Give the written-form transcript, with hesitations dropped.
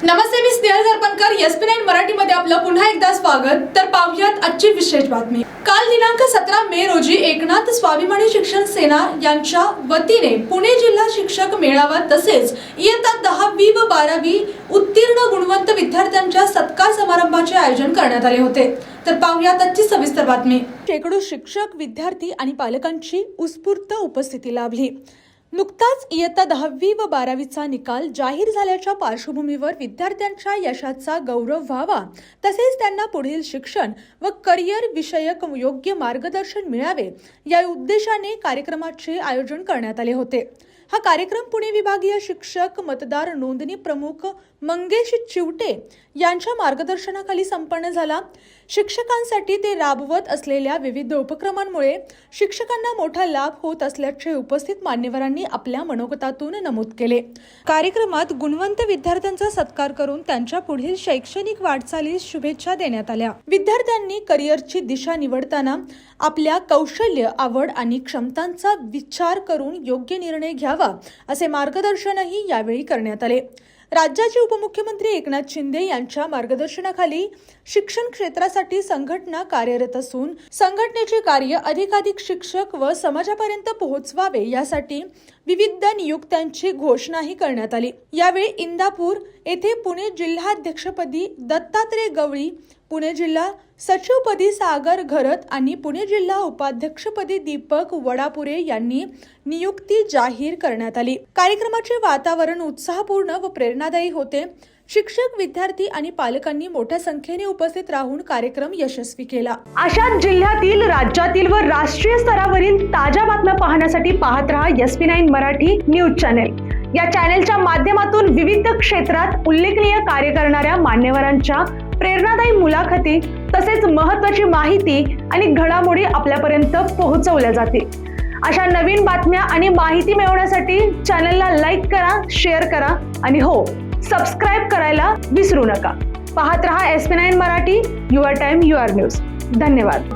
नमस्ते, मी Snehal सरपंकर. SP9 मराठीमध्ये आपलं पुन्हा एकदा स्वागत. तर पाहूयात आजची विशेष बातमी. काल दिनांक 17 मे रोजी एकनाथ स्वाभिमानी शिक्षण सेना यांच्या वतीने पुणे जिल्हा शिक्षक मेळावा तसेच इयत्ता 10वी व 12वी उत्तीर्ण गुणवंत विद्यार्थ्यांच्या सत्कार समारंभाचे आयोजन करण्यात आले होते. तर पाहूयात आजची सविस्तर बातमी. शेकडो शिक्षक, विद्यार्थी आणि पालकांची उत्स्फूर्त उपस्थिती लाभली. नुकताच इयत्ता 10वी व 12वीचा निकाल जाहीर झाल्याच्या पार्श्वभूमीवर विद्यार्थ्यांच्या यशाचा गौरव व्हावा तसेच त्यांना पुढील शिक्षण व करिअर विषयक योग्य मार्गदर्शन मिळावे या उद्देशाने कार्यक्रमाचे आयोजन करण्यात आले होते. हा कार्यक्रम पुणे विभागीय शिक्षक मतदार नोंदणी प्रमुख मंगेश चिवटे यांच्या मार्गदर्शनाखाली संपन्न झाला. शिक्षकांसाठी ते राबवत असलेल्या विविध उपक्रमांमुळे शिक्षकांना मोठा लाभ होत असल्याचे उपस्थित मान्यवरांनी आपल्या मनोगतातून नमूद केले. कार्यक्रमात गुणवंत विद्यार्थ्यांचा सत्कार करून त्यांच्या पुढील शैक्षणिक वाटचालीस शुभेच्छा देण्यात आल्या. विद्यार्थ्यांनी करिअरची दिशा निवडताना आपल्या कौशल्य, आवड आणि क्षमतांचा विचार करून योग्य निर्णय घ्यावा असे मार्गदर्शनही यावेळी करण्यात आले. राज्याचे उपमुख्यमंत्री एकनाथ शिंदे यांच्या मार्गदर्शनाखाली शिक्षण क्षेत्रासाठी संघटना कार्यरत असून संघटनेचे कार्य अधिकाधिक शिक्षक व समाजापर्यंत पोहोचवावे यासाठी विविध नियुक्त्यांची घोषणाही करण्यात आली. यावेळी इंदापूर येथे पुणे जिल्हाध्यक्षपदी दत्तात्रय गवळी, पुणे जिल्हा सचिवपदी सागर घरत आणि पुणे जिल्हा उपाध्यक्षपदी दीपक वडापुरे यांनी नियुक्ती जाहीर करण्यात आली. कार्यक्रमाचे वातावरण उत्साहपूर्ण व प्रेरणादायी होते. शिक्षक, विद्यार्थी आणि पालकांनी मोठ्या संख्येने उपस्थित राहून कार्यक्रम यशस्वी केला. अशाच जिल्ह्यातील, राज्यातील व राष्ट्रीय स्तरावरील ताज्या बातम्या पाहण्यासाठी पाहत रहा SP9 मराठी न्यूज चॅनेल. या चॅनेलच्या माध्यमातून विविध क्षेत्रात उल्लेखनीय कार्य करणाऱ्या मान्यवरांच्या प्रेरणादायी मुलाखती तसेच महत्त्वाची माहिती आणि घडामोडी आपल्यापर्यंत पोहोचवल्या जातील. अशा नवीन बातम्या आणि माहिती मिळवण्यासाठी चॅनलला लाईक करा, शेअर करा आणि हो, सबस्क्राईब करायला विसरू नका. पाहत रहा SP9 Marathi, your time your news. धन्यवाद.